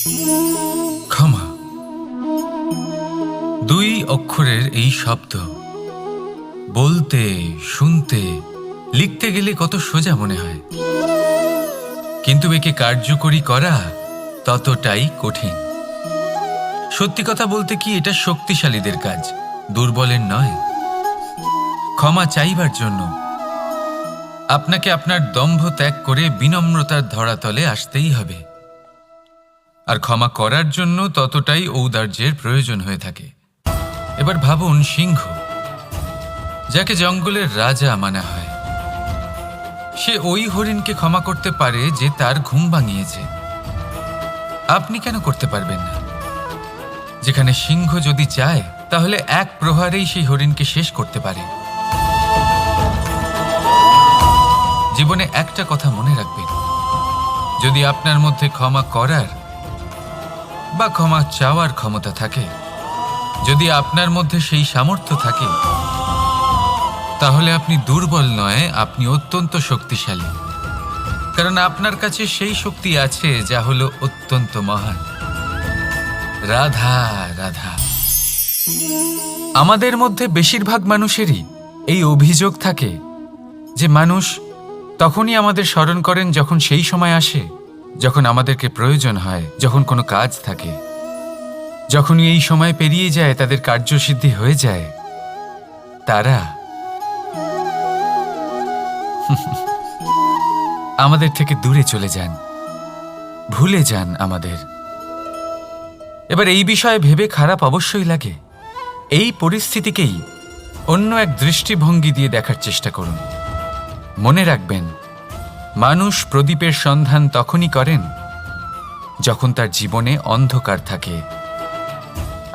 ক্ষমা, দুই অক্ষরের এই শব্দ বলতে, শুনতে, লিখতে গেলে কত সোজা মনে হয়, কিন্তু একে কার্যকরী করা ততটাই কঠিন। সত্যি কথা বলতে কি, এটা শক্তিশালীদের কাজ, দুর্বলের নয়। ক্ষমা চাইবার জন্য আপনাকে আপনার দম্ভ ত্যাগ করে বিনম্রতার ধরাতলে আসতেই হবে। আর ক্ষমা করার জন্য ততটাই ঔদার্যের প্রয়োজন হয়ে থাকে। এবার ভাবুন, সিংহ, যাকে জঙ্গলের রাজা মানা হয়, সে ওই হরিণকে ক্ষমা করতে পারে যে তার ঘুম ভাঙিয়েছে। আপনি কেন করতে পারবেন না? যেখানে সিংহ যদি চায়, তাহলে এক প্রহারেই সেই হরিণকে শেষ করতে পারে। জীবনে একটা কথা মনে রাখবেন, যদি আপনার মধ্যে ক্ষমা করার বা ক্ষমা চাওয়ার ক্ষমতা থাকে, যদি আপনার মধ্যে সেই সামর্থ্য থাকে, তাহলে আপনি দুর্বল নয়, আপনি অত্যন্ত শক্তিশালী। কারণ আপনার কাছে সেই শক্তি আছে যা হলো অত্যন্ত মহান। রাধা রাধা। আমাদের মধ্যে বেশিরভাগ মানুষেরই এই অভিযোগ থাকে যে মানুষ তখনই আমাদের স্মরণ করেন যখন সেই সময় আসে যখন আমাদেরকে প্রয়োজন হয়, যখন কোনো কাজ থাকে। যখনই এই সময় পেরিয়ে যায়, তাদের কার্যসিদ্ধি হয়ে যায়, তারা আমাদের থেকে দূরে চলে যান, ভুলে যান আমাদের। এবার এই বিষয়ে ভেবে খারাপ অবশ্যই লাগে। এই পরিস্থিতিকেই অন্য এক দৃষ্টিভঙ্গি দিয়ে দেখার চেষ্টা করুন। মনে রাখবেন, মানুষ প্রদীপের সন্ধান তখনই করেন যখন তার জীবনে অন্ধকার থাকে।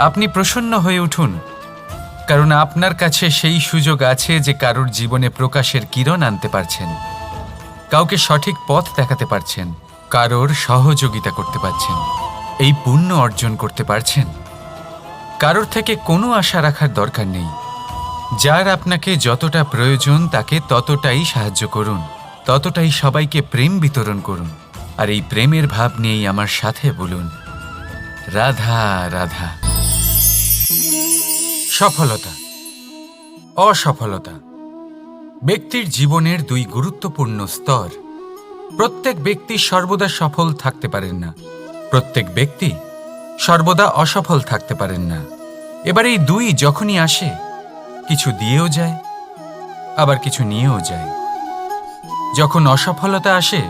আপনি প্রসন্ন হয়ে উঠুন, কারণ আপনার কাছে সেই সুযোগ আছে যে কারোর জীবনে প্রকাশের কিরণ আনতে পারছেন, কাউকে সঠিক পথ দেখাতে পারছেন, কারোর সহযোগিতা করতে পারছেন, এই পুণ্য অর্জন করতে পারছেন। কারোর থেকে কোনো আশা রাখার দরকার নেই। যার আপনাকে যতটা প্রয়োজন তাকে ততটাই সাহায্য করুন, ততটাই সবাইকে প্রেম বিতরণ করুন। আর এই প্রেমের ভাব নিয়েই আমার সাথে বলুন, রাধা রাধা। সফলতা, অসফলতা ব্যক্তির জীবনের দুই গুরুত্বপূর্ণ স্তর। প্রত্যেক ব্যক্তি সর্বদা সফল থাকতে পারেন না, প্রত্যেক ব্যক্তি সর্বদা অসফল থাকতে পারেন না। এবার এই দুই যখনই আসে, কিছু দিয়েও যায়, আবার কিছু নিয়েও যায়। যখন অসফলতা আসে,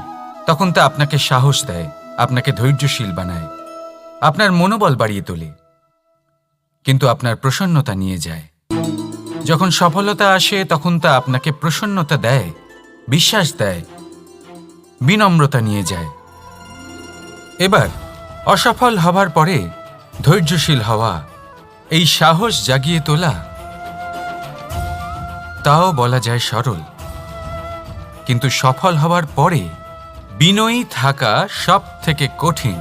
তখন তা আপনাকে সাহস দেয়, আপনাকে ধৈর্যশীল বানায়, আপনার মনোবল বাড়িয়ে তোলে, কিন্তু আপনার প্রসন্নতা নিয়ে যায়। যখন সফলতা আসে, তখন তা আপনাকে প্রসন্নতা দেয়, বিশ্বাস দেয়, বিনম্রতা নিয়ে যায়। এবার অসফল হবার পরে ধৈর্যশীল হওয়া, এই সাহস জাগিয়ে তোলা, তাও বলা যায় সরল। কিন্তু সফল হওয়ার পরে বিনয়ী থাকা সব থেকে কঠিন।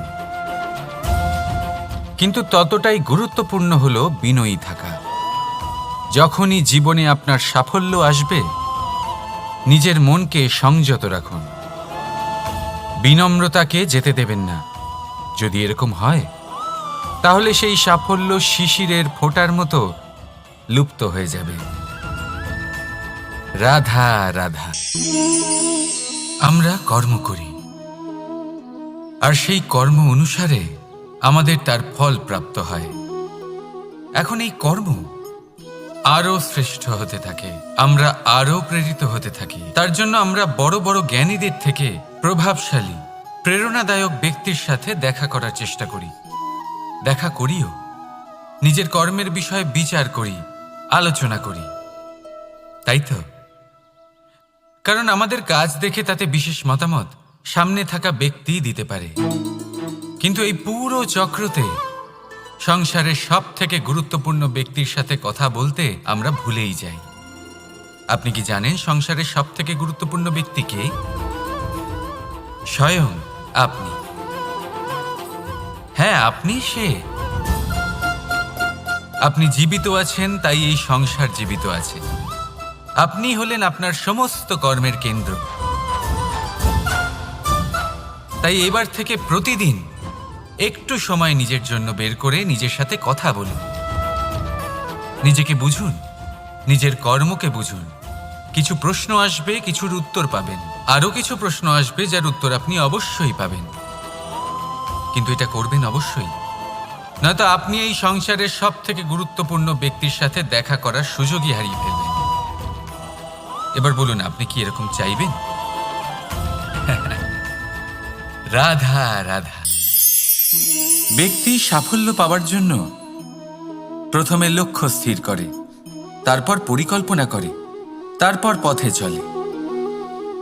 কিন্তু ততটাই গুরুত্বপূর্ণ হলো বিনয়ী থাকা। যখনই জীবনে আপনার সাফল্য আসবে, নিজের মনকে সংযত রাখুন, বিনম্রতাকে যেতে দেবেন না। যদি এরকম হয়, তাহলে সেই সাফল্য শিশিরের ফোঁটার মতো লুপ্ত হয়ে যাবে। রাধা রাধা। আমরা কর্ম করি, আর সেই কর্ম অনুসারে আমাদের তার ফল প্রাপ্ত হয়। এখন এই কর্ম আরো শ্রেষ্ঠ হতে থাকে, আমরা আরো প্রেরিত হতে থাকি। তার জন্য আমরা বড় বড় জ্ঞানীদের থেকে প্রভাবশালী, প্রেরণাদায়ক ব্যক্তির সাথে দেখা করার চেষ্টা করি, দেখা করিও। নিজের কর্মের বিষয়ে বিচার করি, আলোচনা করি, তাই তো? কারণ আমাদের কাজ দেখে তাতে বিশেষ মতামত সামনে থাকা ব্যক্তি দিতে পারে। কিন্তু এই পুরো চক্রতে সংসারের সব থেকে গুরুত্বপূর্ণ ব্যক্তির সাথে কথা বলতে আমরা ভুলেই যাই। আপনি কি জানেন সংসারের সব থেকে গুরুত্বপূর্ণ ব্যক্তি কে? স্বয়ং আপনি। হ্যাঁ, আপনি সে। আপনি জীবিত আছেন, তাই এই সংসার জীবিত আছে। আপনি হলেন আপনার সমস্ত কর্মের কেন্দ্র। তাই এবার থেকে প্রতিদিন একটু সময় নিজের জন্য বের করে নিজের সাথে কথা বলুন, নিজেকে বুঝুন, নিজের কর্মকে বুঝুন। কিছু প্রশ্ন আসবে, কিছুর উত্তর পাবেন, আরও কিছু প্রশ্ন আসবে যার উত্তর আপনি অবশ্যই পাবেন, কিন্তু এটা করবেন অবশ্যই, নয়তো আপনি এই সংসারের সব থেকে গুরুত্বপূর্ণ ব্যক্তির সাথে দেখা করার সুযোগই হারিয়ে ফেলবেন। এবার বলুন, আপনি কি এরকম চাইবেন? রাধা রাধা। ব্যক্তি সাফল্য পাওয়ার জন্য প্রথমে লক্ষ্য স্থির করে, তারপর পরিকল্পনা করে, তারপর পথে চলে,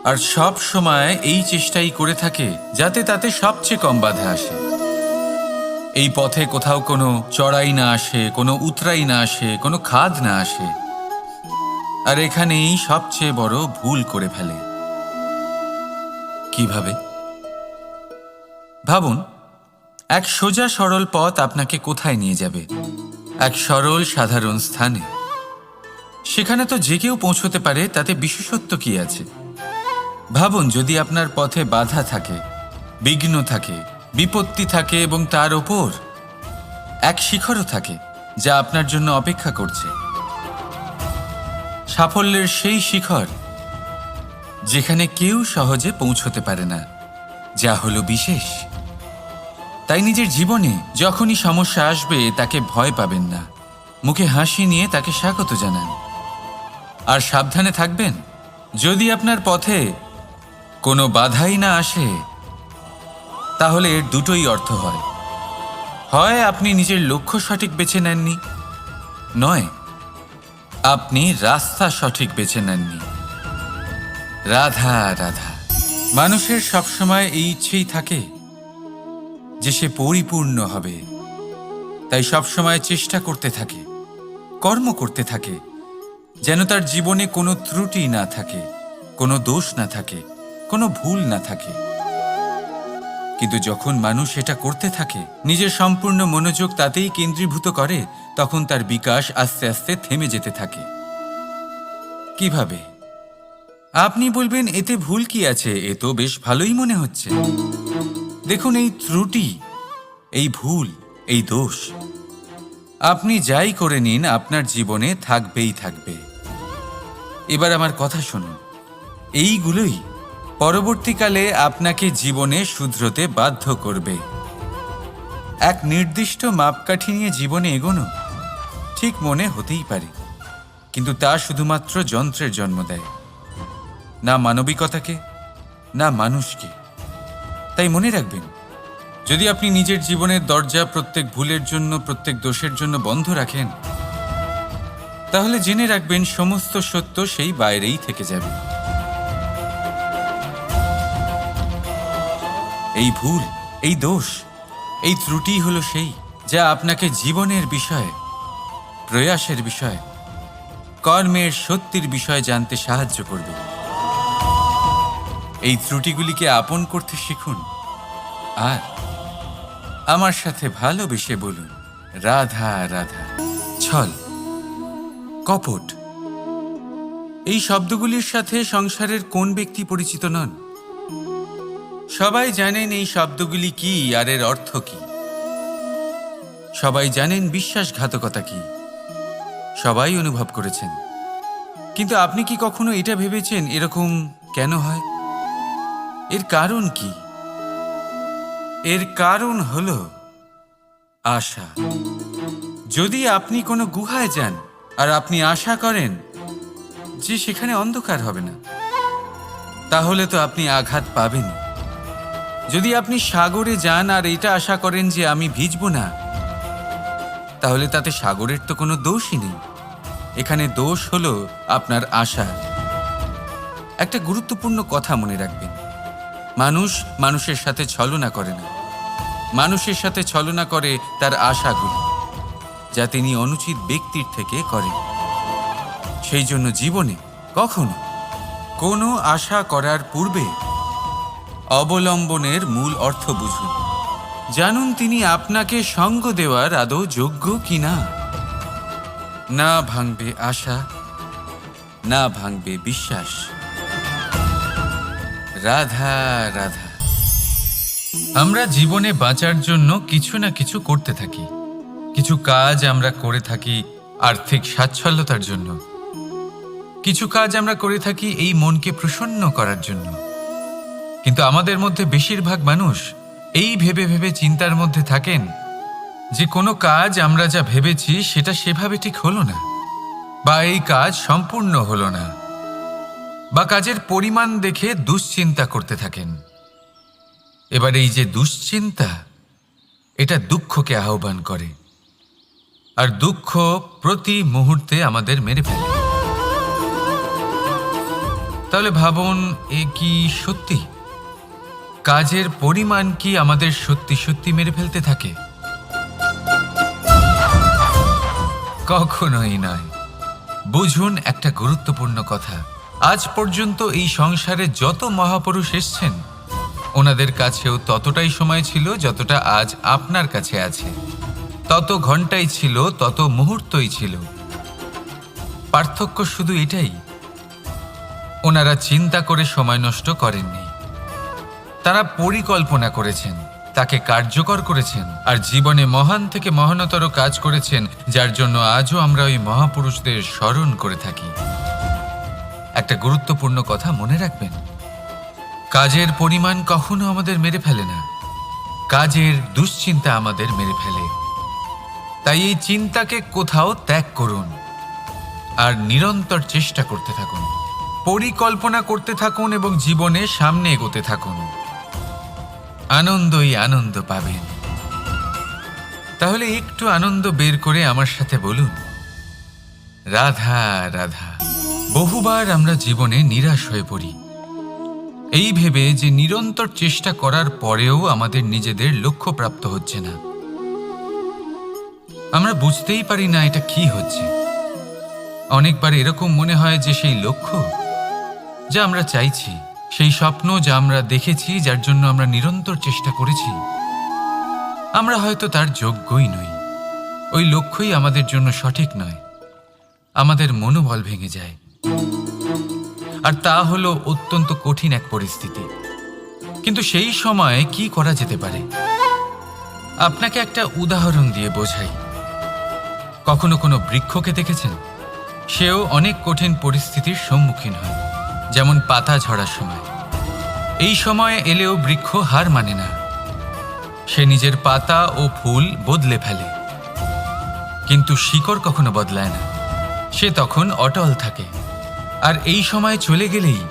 আর সব সময় এই চেষ্টাই করে থাকে যাতে তাতে সবচেয়ে কম বাধা আসে। এই পথে কোথাও কোনো চড়াই না আসে, কোনো উতরাই না আসে, কোনো খাদ না আসে, আর এখানেই সবচেয়ে বড় ভুল করে ফেলে। কিভাবে? ভাবুন, এক সোজা সরল পথ আপনাকে কোথায় নিয়ে যাবে? এক সরল সাধারণ স্থানে। সেখানে তো যে কেউ পৌঁছতে পারে, তাতে বিশেষত্ব কি আছে? ভাবুন, যদি আপনার পথে বাধা থাকে, বিঘ্ন থাকে, বিপত্তি থাকে এবং তার ওপর এক শিখরও থাকে যা আপনার জন্য অপেক্ষা করছে। সাফল্যের সেই শিখর যেখানে কেউ সহজে পৌঁছতে পারে না, যা হলো বিশেষ। তাই নিজের জীবনে যখনই সমস্যা আসবে তাকে ভয় পাবেন না, মুখে হাসি নিয়ে তাকে স্বাগত জানান। আর সাবধানে থাকবেন, যদি আপনার পথে কোনো বাধাই না আসে, তাহলে এর দুটোই অর্থ হয়। হয় আপনি নিজের লক্ষ্য সঠিক বেছে নেননি, নয় আপনি রাস্তা সঠিক বেছে নেননি। রাধা রাধা। মানুষের সবসময় এই ইচ্ছেই থাকে যে সে পরিপূর্ণ হবে, তাই সবসময় চেষ্টা করতে থাকে, কর্ম করতে থাকে, যেন তার জীবনে কোনো ত্রুটি না থাকে, কোনো দোষ না থাকে, কোনো ভুল না থাকে। কিন্তু যখন মানুষ এটা করতে থাকে, নিজের সম্পূর্ণ মনোযোগ তাতেই কেন্দ্রীভূত করে, তখন তার বিকাশ আস্তে আস্তে থেমে যেতে থাকে। কিভাবে? আপনি বলবেন, এতে ভুল কি আছে? এ তো বেশ ভালোই মনে হচ্ছে। দেখুন, এই ত্রুটি, এই ভুল, এই দোষ আপনি যাই করে নিন, আপনার জীবনে থাকবেই থাকবে। এবার আমার কথা শুনুন, এইগুলোই পরবর্তীকালে আপনাকে জীবনে শুধরোতে বাধ্য করবে। এক নির্দিষ্ট মাপকাঠি নিয়ে জীবনে এগোনো ঠিক মনে হতেই পারে, কিন্তু তা শুধুমাত্র যন্ত্রের জন্ম দেয়, না মানবিকতাকে, না মানুষকে। তাই মনে রাখবেন, যদি আপনি নিজের জীবনের দরজা প্রত্যেক ভুলের জন্য, প্রত্যেক দোষের জন্য বন্ধ রাখেন, তাহলে জেনে রাখবেন সমস্ত সত্য সেই বাইরেই থেকে যাবে। এই ভুল, এই দোষ, এই ত্রুটি হলো সেই যা আপনাকে জীবনের বিষয়ে, প্রয়াসের বিষয়ে, কর্মের সত্যির বিষয়ে জানতে সাহায্য করবে। এই ত্রুটিগুলিকে আপন করতে শিখুন, আর আমার সাথে ভালোবেসে বলুন, রাধা রাধা। ছল, কপট, এই শব্দগুলির সাথে সংসারের কোন ব্যক্তি পরিচিত নন? সবাই জানেন এই শব্দগুলি কি আর এর অর্থ কি। সবাই জানেন বিশ্বাসঘাতকতা কি, সবাই অনুভব করেছেন। কিন্তু আপনি কি কখনো এটা ভেবেছেন এরকম কেন হয়? এর কারণ কি? এর কারণ হলো আশা। যদি আপনি কোনো গুহায় যান আর আপনি আশা করেন যে সেখানে অন্ধকার হবে না, তাহলে তো আপনি আঘাত পাবেন। যদি আপনি সাগরে যান আর এটা আশা করেন যে আমি ভিজব না, তাহলে তাতে সাগরের তো কোনো দোষই নেই। এখানে দোষ হলো আপনার আশা। একটা গুরুত্বপূর্ণ কথা মনে রাখবেন, মানুষ মানুষের সাথে ছলনা করে না, মানুষের সাথে ছলনা করে তার আশাগুলি, যা তিনি অনুচিত ব্যক্তির থেকে করেন। সেই জন্য জীবনে কখনো কোনো আশা করার পূর্বে অবলম্বনের মূল অর্থ বুঝুন। জানুন তিনি আপনাকে সঙ্গ দেওয়ার আদৌ যোগ্য কিনা। না ভাঙবে আশা, না ভাঙবে বিশ্বাস। রাধা রাধা। আমরা জীবনে বাঁচার জন্য কিছু না কিছু করতে থাকি। কিছু কাজ আমরা করে থাকি আর্থিক স্বাচ্ছল্যতার জন্য, কিছু কাজ আমরা করে থাকি এই মনকে প্রসন্ন করার জন্য। কিন্তু আমাদের মধ্যে বেশিরভাগ মানুষ এই ভেবে ভেবে চিন্তার মধ্যে থাকেন যে কোনো কাজ আমরা যা ভেবেছি সেটা সেভাবে ঠিক হলো না, বা এই কাজ সম্পূর্ণ হলো না, বা কাজের পরিমাণ দেখে দুশ্চিন্তা করতে থাকেন। এবার এই যে দুশ্চিন্তা, এটা দুঃখকে আহ্বান করে, আর দুঃখ প্রতি মুহূর্তে আমাদের মেরে ফেলে। তাহলে ভাবুন, এ কি সত্যি? কাজের পরিমাণ কি আমাদের সত্যি সত্যি মেরে ফেলতে থাকে? কখনোই নয়। বুঝুন একটা গুরুত্বপূর্ণ কথা। আজ পর্যন্ত এই সংসারে যত মহাপুরুষ এসছেন, ওনাদের কাছেও ততটাই সময় ছিল যতটা আজ আপনার কাছে আছে। তত ঘন্টাই ছিল, তত মুহূর্তই ছিল। পার্থক্য শুধু এটাই, ওনারা চিন্তা করে সময় নষ্ট করেননি, তারা পরিকল্পনা করেছেন, তাকে কার্যকর করেছেন, আর জীবনে মহান থেকে মহানতর কাজ করেছেন, যার জন্য আজও আমরা ওই মহাপুরুষদের স্মরণ করে থাকি। একটা গুরুত্বপূর্ণ কথা মনে রাখবেন, কাজের পরিমাণ কখনো আমাদের মেরে ফেলে না, কাজের দুশ্চিন্তা আমাদের মেরে ফেলে। তাই এই চিন্তাকে কোথাও ত্যাগ করুন আর নিরন্তর চেষ্টা করতে থাকুন, পরিকল্পনা করতে থাকুন এবং জীবনে সামনে এগোতে থাকুন। আনন্দই আনন্দ পাবেন। তাহলে একটু আনন্দ বের করে আমার সাথে বলুন, রাধা রাধা। বহুবার আমরা জীবনে নিরাশ হয়ে পড়ি, এই ভেবে যে নিরন্তর চেষ্টা করার পরেও আমাদের নিজেদের লক্ষ্য প্রাপ্ত হচ্ছে না। আমরা বুঝতেই পারি না এটা কি হচ্ছে। অনেকবার এরকম মনে হয় যে সেই লক্ষ্য যা আমরা চাইছি, সেই স্বপ্ন যা আমরা দেখেছি, যার জন্য আমরা নিরন্তর চেষ্টা করেছি, আমরা হয়তো তার যোগ্যই নই। ওই লক্ষ্যই আমাদের জন্য সঠিক নয়। আমাদের মনোবল ভেঙে যায়, আর তা হলো অত্যন্ত কঠিন এক পরিস্থিতি। কিন্তু সেই সময় কি করা যেতে পারে? আপনাকে একটা উদাহরণ দিয়ে বোঝাই। কখনো কোনো বৃক্ষকে দেখেছেন? সেও অনেক কঠিন পরিস্থিতির সম্মুখীন হয়, যেমন পাতা ঝরার সময়। এই সময় এলেও বৃক্ষ হার মানে না, সে নিজের পাতা ও ফুল বদলে ফেলে, কিন্তু শিকড় কখনো বদলায় না, সে তখন অটল থাকে। আর এই সময় চলে গেলেই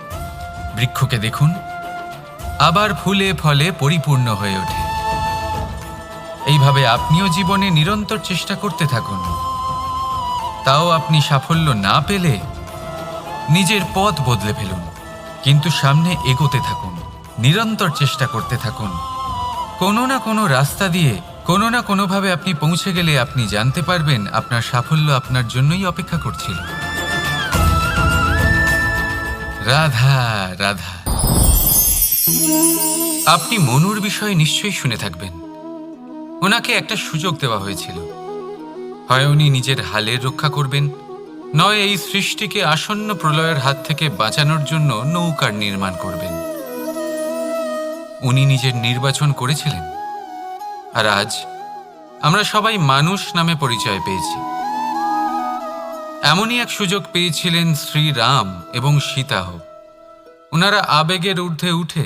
বৃক্ষকে দেখুন, আবার ফুলে ফলে পরিপূর্ণ হয়ে ওঠে। এইভাবে আপনিও জীবনে নিরন্তর চেষ্টা করতে থাকুন। তাও আপনি সাফল্য না পেলে নিজের পথ বদলে ফেলুন, কিন্তু সামনে এগোতে থাকুন, নিরন্তর চেষ্টা করতে থাকুন। কোনো না কোনো রাস্তা দিয়ে, কোনো না কোনোভাবে আপনি পৌঁছে গেলে আপনি জানতে পারবেন আপনার সাফল্য আপনার জন্যই অপেক্ষা করছিল। রাধা রাধা। আপনি মনুর বিষয়ে নিশ্চয়ই শুনে থাকবেন। ওনাকে একটা সুযোগ দেওয়া হয়েছিল, হয় উনি নিজের হালের রক্ষা করবেন, নয় এই সৃষ্টিকে আসন্ন প্রলয়ের হাত থেকে বাঁচানোর জন্য নৌকার নির্মাণ করবেন। উনি নিজের নির্বাচন করেছিলেন, আর আজ আমরা সবাই মানুষ নামে পরিচয় পেয়েছি। এমনই এক সুযোগ পেয়েছিলেন শ্রীরাম এবং সীতাও। ওনারা আবেগের ঊর্ধ্বে উঠে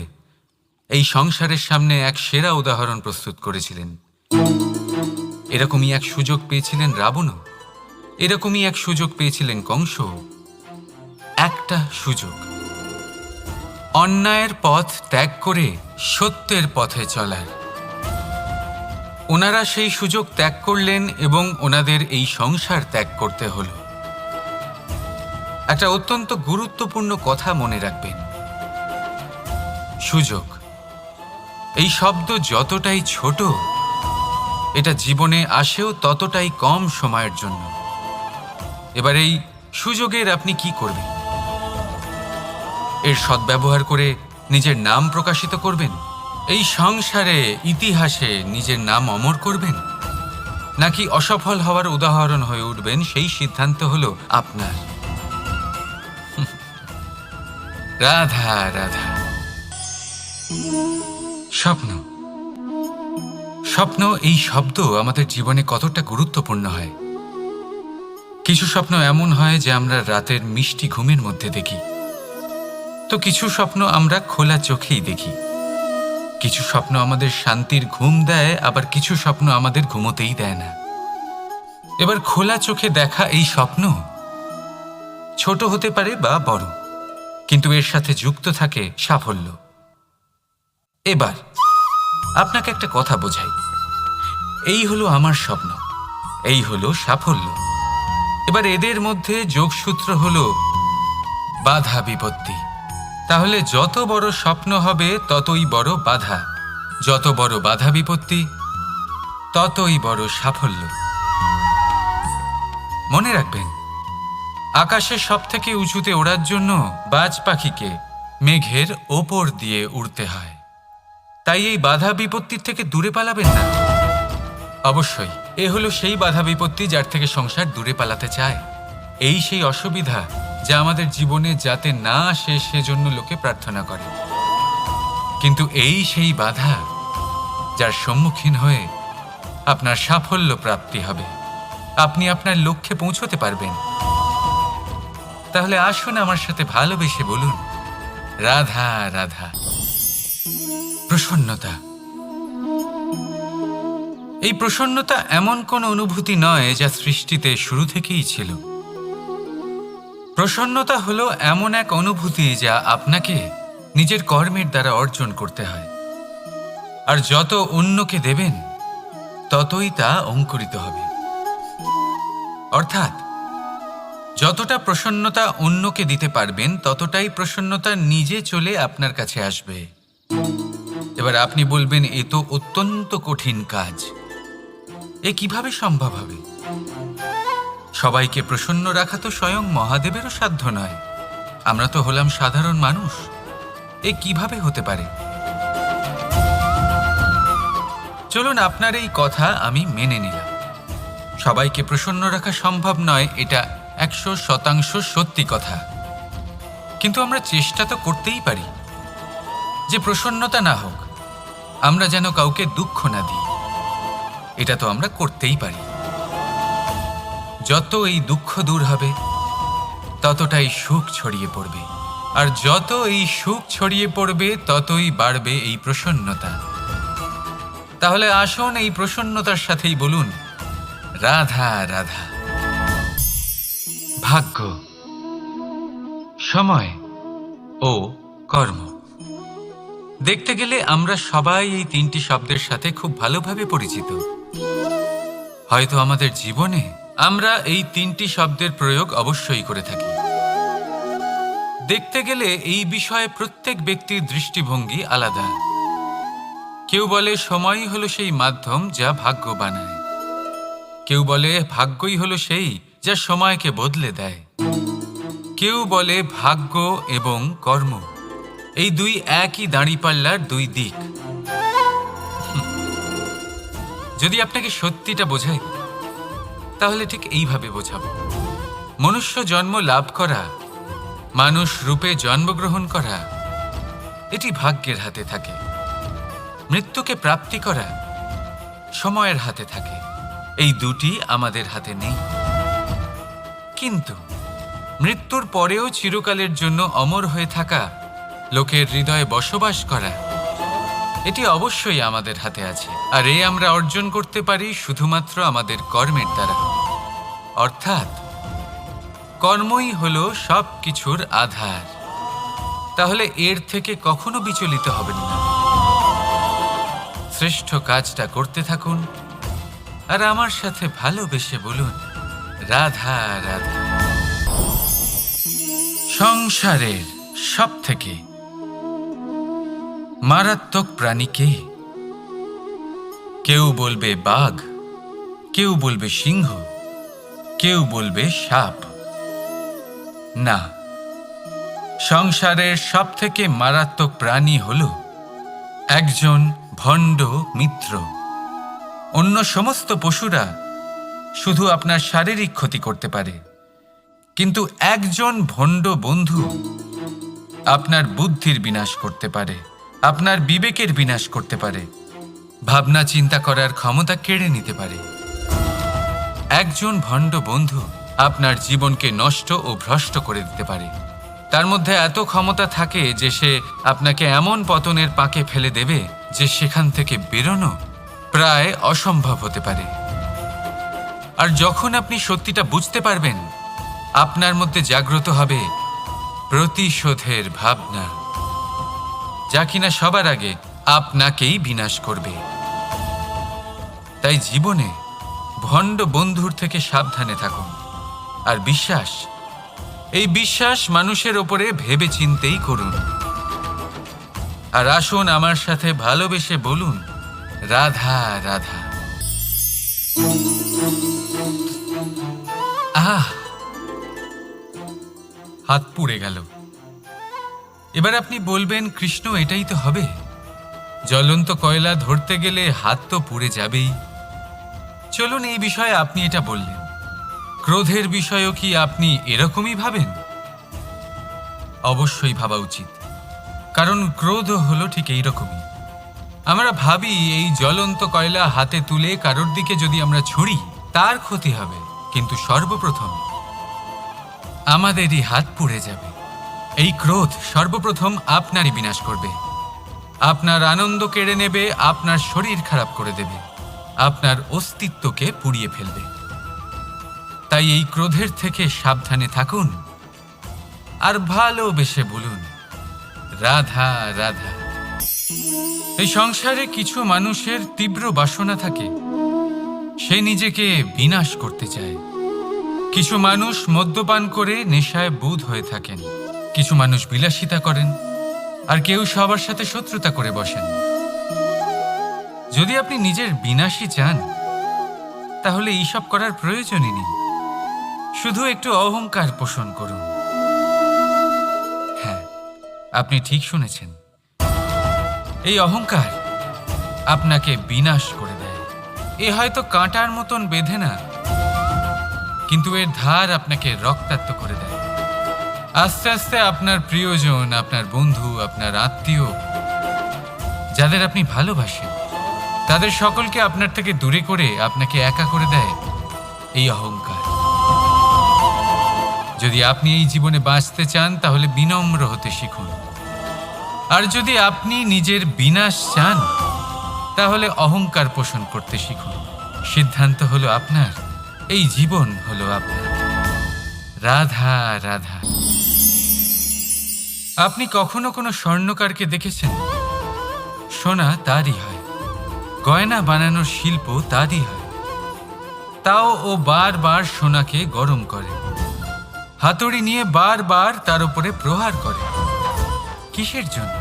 এই সংসারের সামনে এক সেরা উদাহরণ প্রস্তুত করেছিলেন। এরকমই এক সুযোগ পেয়েছিলেন রাবণও, এরকমই এক সুযোগ পেয়েছিলেন কংস। একটা সুযোগ, অন্যায়ের পথ ত্যাগ করে সত্যের পথে চলার। ওনারা সেই সুযোগ ত্যাগ করলেন এবং ওনাদের এই সংসার ত্যাগ করতে হলো। একটা অত্যন্ত গুরুত্বপূর্ণ কথা মনে রাখবেন, সুযোগ, এই শব্দ যতটাই ছোট, এটা জীবনে আসেও ততটাই কম সময়ের জন্য। এবার এই সুযোগের আপনি কি করবেন? এর সদ্ব্যবহার করে নিজের নাম প্রকাশিত করবেন, এই সংসারে ইতিহাসে নিজের নাম অমর করবেন, নাকি অসফল হওয়ার উদাহরণ হয়ে উঠবেন, সেই সিদ্ধান্ত হলো আপনার। রাধা রাধা। স্বপ্ন, স্বপ্ন এই শব্দ আমাদের জীবনে কতটা গুরুত্বপূর্ণ হয়। কিছু স্বপ্ন এমন হয় যে আমরা রাতের মিষ্টি ঘুমের মধ্যে দেখি, তো কিছু স্বপ্ন আমরা খোলা চোখেই দেখি। কিছু স্বপ্ন আমাদের শান্তির ঘুম দেয়, আবার কিছু স্বপ্ন আমাদের ঘুমোতেই দেয় না। এবার খোলা চোখে দেখা এই স্বপ্ন ছোট হতে পারে বা বড়, কিন্তু এর সাথে যুক্ত থাকে সাফল্য। এবার আপনাকে একটা কথা বোঝাই, এই হলো আমার স্বপ্ন, এই হলো সাফল্য। এবার এদের মধ্যে যোগসূত্র হলো বাধা বিপত্তি। তাহলে যত বড় স্বপ্ন হবে ততই বড় বাধা, যত বড় বাধা বিপত্তি ততই বড় সাফল্য। মনে রাখবেন, আকাশে সবথেকে উঁচুতে ওড়ার জন্য বাজ পাখিকে মেঘের ওপর দিয়ে উড়তে হয়। তাই এই বাধা বিপত্তির থেকে দূরে পালাবেন না। অবশ্যই এ হলো সেই বাধা বিপত্তি যার থেকে সংসার দূরে পালাতে চায়। এই সেই অসুবিধা যা আমাদের জীবনে যাতে না আসে সেজন্য লোকে প্রার্থনা করে। কিন্তু এই সেই বাধা যার সম্মুখীন হয়ে আপনার সাফল্য প্রাপ্তি হবে, আপনি আপনার লক্ষ্যে পৌঁছতে পারবেন। তাহলে আসুন আমার সাথে ভালোবেসে বলুন, রাধা রাধা। প্রসন্নতা। এই প্রসন্নতা এমন কোন অনুভূতি নয় যা সৃষ্টিতে শুরু থেকেই ছিল। প্রসন্নতা হলো এমন এক অনুভূতি যা আপনাকে নিজের কর্মের দ্বারা অর্জন করতে হয়। আর যত অন্যকে দেবেন ততই তা অঙ্কুরিত হবে। অর্থাৎ যতটা প্রসন্নতা অন্যকে দিতে পারবেন ততটাই প্রসন্নতা নিজে চলে আপনার কাছে আসবে। এবার আপনি বলবেন, এ তো অত্যন্ত কঠিন কাজ, এ কিভাবে সম্ভব হবে? সবাইকে প্রসন্ন রাখা তো স্বয়ং মহাদেবেরও সাধ্য নয়। আমরা তো হলাম সাধারণ মানুষ, এ কিভাবে হতে পারে? চলুন, আপনার এই কথা আমি মেনে নিলাম। সবাইকে প্রসন্ন রাখা সম্ভব নয়, এটা 100% সত্যি কথা। কিন্তু আমরা চেষ্টা তো করতেই পারি যে প্রসন্নতা না হোক, আমরা যেন কাউকে দুঃখ না দিই। এটা তো আমরা করতেই পারি। যত এই দুঃখ দূর হবে ততটাই সুখ ছড়িয়ে পড়বে, আর যত এই সুখ ছড়িয়ে পড়বে ততই বাড়বে এই প্রসন্নতা। তাহলে আসুন এই প্রসন্নতার সাথেই বলুন, রাধা রাধা। ভাগ্য, সময় ও কর্ম। দেখতে গেলে আমরা সবাই এই তিনটি শব্দের সাথে খুব ভালোভাবে পরিচিত। হয়তো আমাদের জীবনে আমরা এই তিনটি শব্দের প্রয়োগ অবশ্যই করে থাকি। দেখতে গেলে এই বিষয়ে প্রত্যেক ব্যক্তির দৃষ্টিভঙ্গি আলাদা। কেউ বলে সময়ই হলো সেই মাধ্যম যা ভাগ্য বানায়, কেউ বলে ভাগ্যই হলো সেই যা সময়কে বদলে দেয়, কেউ বলে ভাগ্য এবং কর্ম এই দুই একই দাঁড়িপাল্লার দুই দিক। যদি আপনাকে সত্যিটা বোঝাই তাহলে ঠিক এইভাবে বোঝাবো। মনুষ্য জন্ম লাভ করা, মানুষ রূপে জন্মগ্রহণ করা, এটি ভাগ্যের হাতে থাকে। মৃত্যুকে প্রাপ্তি করা সময়ের হাতে থাকে। এই দুটি আমাদের হাতে নেই। কিন্তু মৃত্যুর পরেও চিরকালের জন্য অমর হয়ে থাকা, লোকের হৃদয়ে বসবাস করা, এটি অবশ্যই আমাদের হাতে আছে। আর এ আমরা অর্জন করতে পারি শুধুমাত্র আমাদের কর্মের দ্বারা। অর্থাৎ কর্মই হলো সব কিছুর আধার। তাহলে এর থেকে কখনো বিচলিত হবেন না। শ্রেষ্ঠ কাজটা করতে থাকুন আর আমার সাথে ভালোবেসে বলুন, রাধা রাধা। সংসারের সব থেকে মারাত্মক প্রাণী কে? কেউ বলবে বাঘ, কেউ বলবে সিংহ, কেউ বলবে সাপ। না, সংসারের সব থেকে মারাত্মক প্রাণী হল একজন ভণ্ড মিত্র। অন্য সমস্ত পশুরা শুধু আপনার শারীরিক ক্ষতি করতে পারে, কিন্তু একজন ভণ্ড বন্ধু আপনার বুদ্ধির বিনাশ করতে পারে, আপনার বিবেকের বিনাশ করতে পারে, ভাবনা চিন্তা করার ক্ষমতা কেড়ে নিতে পারে। একজন ভণ্ড বন্ধু আপনার জীবনকে নষ্ট ও ভ্রষ্ট করে দিতে পারে। তার মধ্যে এত ক্ষমতা থাকে যে সে আপনাকে এমন পতনের পাকে ফেলে দেবে যে সেখান থেকে বেরোনো প্রায় অসম্ভব হতে পারে। আর যখন আপনি সত্যিটা বুঝতে পারবেন, আপনার মধ্যে জাগ্রত হবে প্রতিশোধের ভাবনা, যা কিনা সবার আগে আপনাকেই বিনাশ করবে। তাই জীবনে ভণ্ড বন্ধুর থেকে সাবধানে থাকুন। আর বিশ্বাস, এই বিশ্বাস মানুষের ওপরে ভেবে চিন্তেই করুন। আর আসুন আমার সাথে ভালোবেসে বলুন, রাধা রাধা। আহ, হাত পুড়ে গেল। এবার আপনি বলবেন, কৃষ্ণ এটাই তো হবে, জ্বলন্ত কয়লা ধরতে গেলে হাত তো পুড়ে যাবেই। চলুন, এই বিষয়ে আপনি এটা বললেন, ক্রোধের বিষয়েও কি আপনি এরকমই ভাবেন? অবশ্যই ভাবা উচিত, কারণ ক্রোধ হলো ঠিক এইরকমই। আমরা ভাবি এই জ্বলন্ত কয়লা হাতে তুলে কারোর দিকে যদি আমরা ছুঁড়ি তার ক্ষতি হবে, কিন্তু সর্বপ্রথম আমাদেরই হাত পুড়ে যাবে। এই ক্রোধ সর্বপ্রথম আপনারই বিনাশ করবে, আপনার আনন্দ কেড়ে নেবে, আপনার শরীর খারাপ করে দেবে, আপনার অস্তিত্বকে পুড়িয়ে ফেলবে। তাই এই ক্রোধের থেকে সাবধানে থাকুন আর ভালোবেসে বলুন, রাধা রাধা। এই সংসারে কিছু মানুষের তীব্র বাসনা থাকে, সে নিজেকে বিনাশ করতে চায়। কিছু মানুষ মদ্যপান করে নেশায় বুঁদ হয়ে থাকেন, কিছু মানুষ বিলাসিতা করেন, আর কেউ সবার সাথে শত্রুতা করে বসেন। যদি আপনি নিজের বিনাশই চান, তাহলে এইসব করার প্রয়োজনই নেই। শুধু একটু অহংকার পোষণ করুন। হ্যাঁ, আপনি ঠিক শুনেছেন, এই অহংকার আপনাকে বিনাশ করে দেয়। এ হয়তো কাঁটার মতন বেঁধে না, কিন্তু এর ধার আপনাকে রক্তাক্ত করে দেয়। আস্তে আস্তে আপনার প্রিয়জন, আপনার বন্ধু, আপনার আত্মীয়, যাদের আপনি ভালোবাসেন, তাদের সকলকে আপনার থেকে দূরে করে আপনাকে একা করে দেয় এই অহংকার। যদি আপনি এই জীবনে বাঁচতে চান, তাহলে বিনম্র হতে শিখুন। আর যদি আপনি নিজের বিনাশ চান, তাহলে অহংকার পোষণ করতে শিখুন। সিদ্ধান্ত হলো আপনার, এই জীবন হলো আপনার। রাধা রাধা। আপনি কখনো কোনো স্বর্ণকারকে দেখেছেন? সোনা তারই হয়, গয়না বানানোর শিল্প তারই হয়। তাও ও বারবার সোনাকে গরম করে, হাতুড়ি নিয়ে বারবার তার উপরে প্রহার করে। কিসের জন্য?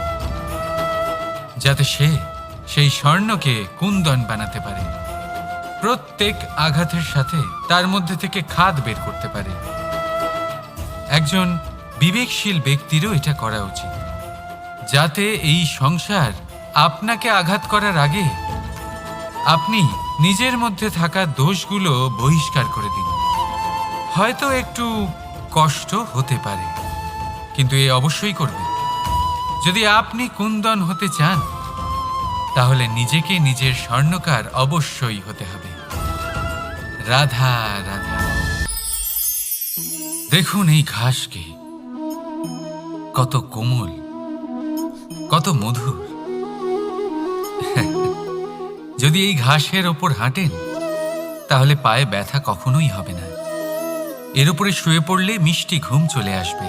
যাতে সে সেই স্বর্ণকে কুন্দন বানাতে পারে, প্রত্যেক আঘাতের সাথে তার মধ্যে থেকে খাদ বের করতে পারে। একজন বিবেকশীল ব্যক্তিরও এটা করা উচিত, যাতে এই সংসার আপনাকে আঘাত করার আগে আপনি নিজের মধ্যে থাকা দোষগুলো বহিষ্কার করে দিন। হয়তো একটু কষ্ট হতে পারে, কিন্তু এ অবশ্যই করবেন। যদি আপনি কুন্দন হতে চান, তাহলে নিজেকে নিজের স্বর্ণকার অবশ্যই হতে হবে। রাধা রাধা। দেখুন এই ঘাসকে, কত কোমল, কত মধুর। যদি এই ঘাসের ওপর হাঁটেন, তাহলে পায়ে ব্যথা কখনোই হবে না। এর উপরে শুয়ে পড়লে মিষ্টি ঘুম চলে আসবে।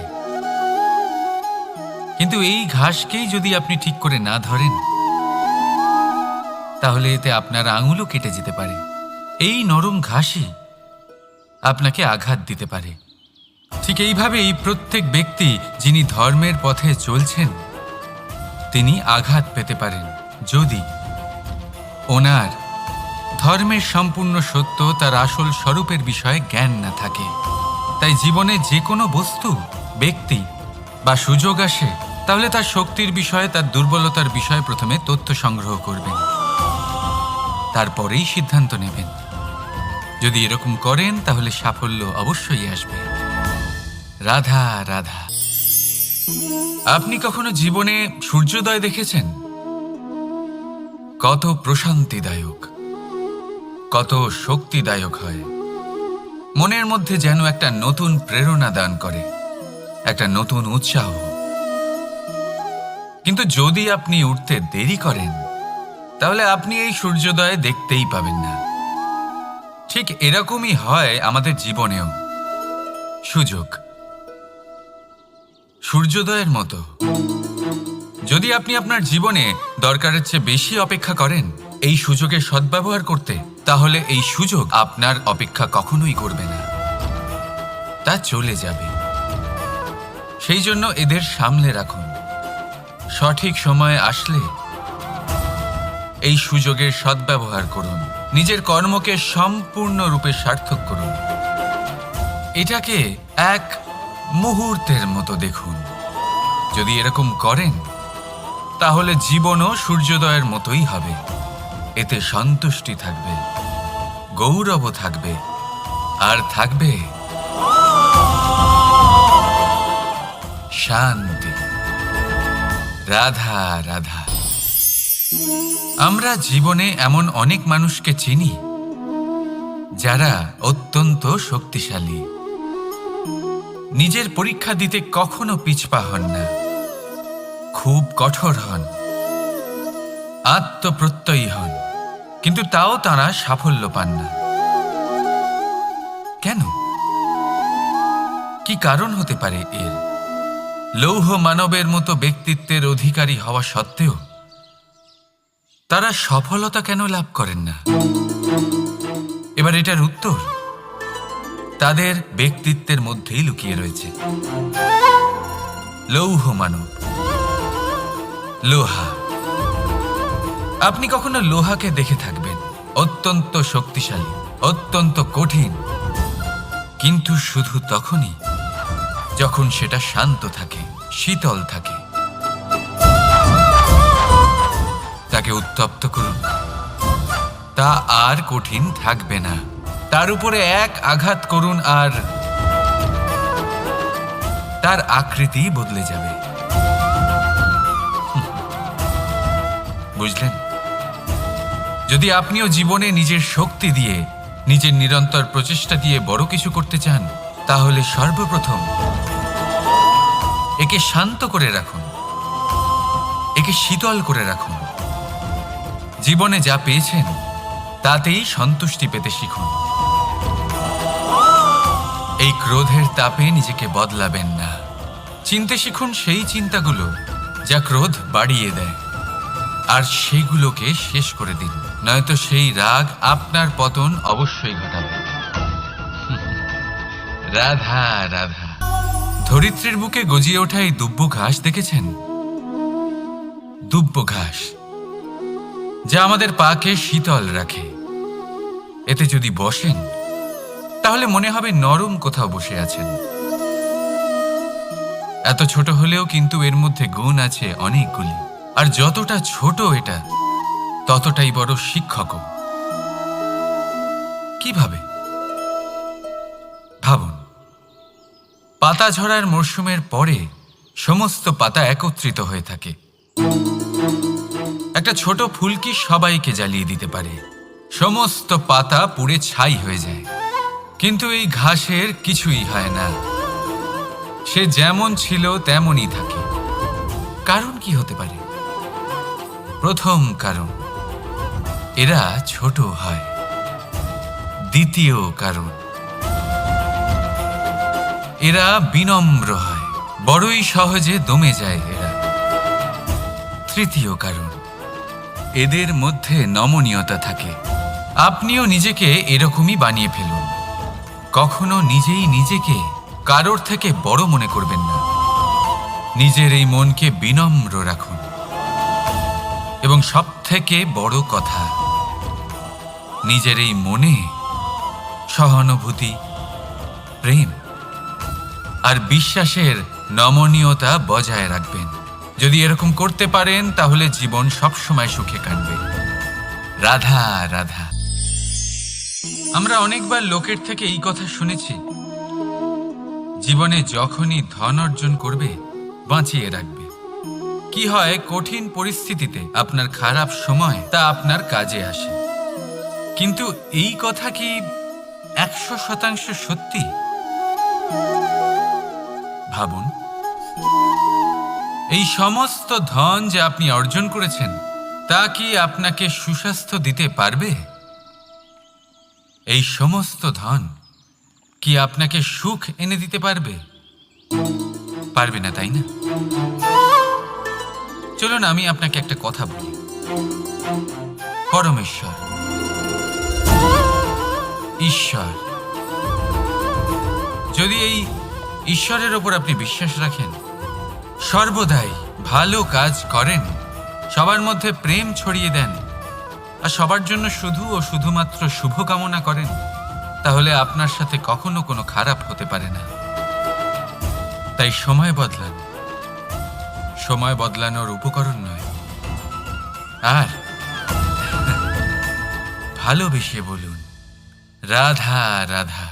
কিন্তু এই ঘাসকেই যদি আপনি ঠিক করে না ধরেন, তাহলে এতে আপনার আঙুলও কেটে যেতে পারে। এই নরম ঘাসই আপনাকে আঘাত দিতে পারে। ঠিক এইভাবেই প্রত্যেক ব্যক্তি যিনি ধর্মের পথে চলছেন, তিনি আঘাত পেতে পারেন যদি ওনার ধর্মের সম্পূর্ণ সত্য, তার আসল স্বরূপের বিষয়ে জ্ঞান না থাকে। তাই জীবনে যে কোনো বস্তু, ব্যক্তি বা সুযোগ আসে, তাহলে তার শক্তির বিষয়ে, তার দুর্বলতার বিষয়ে প্রথমে তথ্য সংগ্রহ করবেন, তারপরেই সিদ্ধান্ত নেবেন। যদি এরকম করেন, তাহলে সাফল্য অবশ্যই আসবে। রাধা রাধা। আপনি কখনো জীবনে সূর্যোদয় দেখেছেন? কত প্রশান্তিদায়ক, কত শক্তিদায়ক হয়। মনের মধ্যে যেন একটা নতুন প্রেরণা দান করে, একটা নতুন উৎসাহ। কিন্তু যদি আপনি উঠতে দেরি করেন, তাহলে আপনি এই সূর্যোদয় দেখতেই পাবেন না। ঠিক এরকমই হয় আমাদের জীবনেও। সুযোগ সূর্যোদয়ের মতো। যদি আপনি আপনার জীবনে দরকারের চেয়ে বেশি অপেক্ষা করেন এই সুযোগের সদ্ব্যবহার করতে, তাহলে এই সুযোগ আপনার অপেক্ষা কখনোই করবে না, তা চলে যাবে। সেই জন্য এদের সামলে রাখুন। সঠিক সময় আসলে এই সুযোগের সদ্ব্যবহার করুন, নিজের কর্মকে সম্পূর্ণরূপে সার্থক করুন। এটাকে এক মুহূর্তের মতো দেখুন। যদি এরকম করেন, তাহলে জীবনও সূর্যোদয়ের মতোই হবে। এতে সন্তুষ্টি থাকবে, গৌরবও থাকবে, আর থাকবে শান্তি। রাধা রাধা। আমরা জীবনে এমন অনেক মানুষকে চিনি যারা অত্যন্ত শক্তিশালী, নিজের পরীক্ষা দিতে কখনো পিছপা হন না, খুব কঠোর হন, আত্মপ্রত্যয়ী হন, কিন্তু তাও তারা সাফল্য পান না। কেন? কি কারণ হতে পারে এর? লৌহ মানবের মতো ব্যক্তিত্বের অধিকারী হওয়া সত্ত্বেও তারা সফলতা কেন লাভ করেন না? এবার এটার উত্তর তাদের ব্যক্তিত্বের মধ্যেই লুকিয়ে রয়েছে। লৌহ মানব, লোহা। আপনি কখনো লোহাকে দেখে থাকবেন, অত্যন্ত শক্তিশালী, অত্যন্ত কঠিন, কিন্তু শুধু তখনই যখন সেটা শান্ত থাকে, শীতল থাকে। তাকে উত্তপ্ত করুন, তা আর কঠিন থাকবে না। তার উপরে এক আঘাত করুন আর তার আকৃতি বদলে যাবে। বুঝলেন? যদি আপনিও জীবনে নিজের শক্তি দিয়ে, নিজের নিরন্তর প্রচেষ্টা দিয়ে বড় কিছু করতে চান, তাহলে সর্বপ্রথম একে শান্ত করে রাখুন, একে শীতল করে রাখুন। জীবনে যা পেয়েছেন তাতেই সন্তুষ্টি পেতে শিখুন। এই ক্রোধের তাপে নিজেকে বদলাবেন না। চিনতে শিখুন সেই চিন্তাগুলো যা ক্রোধ বাড়িয়ে দেয়, আর সেগুলোকে শেষ করে দিন, নয়তো সেই রাগ আপনার পতন অবশ্যই ঘটাবে। রাধা রাধা। ধরিত্রীর বুকে গজিয়ে ওঠা এই দুব্ব ঘাস দেখেছেন? দুব্ব ঘাস, যা আমাদের পাকে শীতল রাখে। এতে যদি বসেন, তাহলে মনে হবে নরম কোথাও বসে আছেন। এত ছোট হলেও কিন্তু এর মধ্যে গুণ আছে অনেকগুলি, আর যতটা ছোট এটা, ততটাই বড় শিক্ষকও। কিভাবে? ভাবুন, পাতা ঝরার মরশুমের পরে সমস্ত পাতা একত্রিত হয়ে থাকে। একটা ছোট ফুলকি সবাইকে জ্বালিয়ে দিতে পারে, সমস্ত পাতা পুড়ে ছাই হয়ে যায়। কিন্তু এই ঘাসের কিছুই হয় না, সে যেমন ছিল তেমনই থাকে। কারণ কি হতে পারে? প্রথম কারণ, এরা ছোট হয়। দ্বিতীয় কারণ, এরা বিনম্র হয়, বড়ই সহজে দমে যায় এরা। তৃতীয় কারণ, এদের মধ্যে নমনীয়তা থাকে। আপনিও নিজেকে এরকমই বানিয়ে ফেলুন। কখনো নিজেই নিজেকে কারোর থেকে বড় মনে করবেন না। নিজের এই মনকে বিনম্র রাখুন। এবং সবথেকে বড় কথা, নিজের এই মনে সহানুভূতি, প্রেম আর বিশ্বাসের নমনীয়তা বজায় রাখবেন। যদি এরকম করতে পারেন, তাহলে জীবন সবসময় সুখে কাটবে। রাধা রাধা। আমরা অনেকবার লোকের থেকে এই কথা শুনেছি, জীবনে যখনই ধন অর্জন করবে, বাঁচিয়ে রাখবে। কি হয় কঠিন পরিস্থিতিতে আপনার খারাপ সময় তা আপনার কাজে আসে, কিন্তু এই কথা কি 100% সত্যি? ভাবুন, এই সমস্ত ধন যে আপনি অর্জন করেছেন তা কি আপনাকে সুস্বাস্থ্য দিতে পারবে? এই সমস্ত ধন কি আপনাকে সুখ এনে দিতে পারবে? পারবে না, তাই না? চলুন আমি আপনাকে একটা কথা বলি। পরমেশ্বর, ঈশ্বর, যদি এই ঈশ্বরের ওপর আপনি বিশ্বাস রাখেন, সর্বদাই ভালো কাজ করেন, সবার মধ্যে প্রেম ছড়িয়ে দেন আর সবার জন্য শুধু ও শুধুমাত্র শুভকামনা করেন, তাহলে আপনার সাথে কখনো কোনো খারাপ হতে পারে না। তাই সময় বদলান, সময় বদলানোর উপকরণ নয়। আর ভালোবেসে বলুন রাধা রাধা।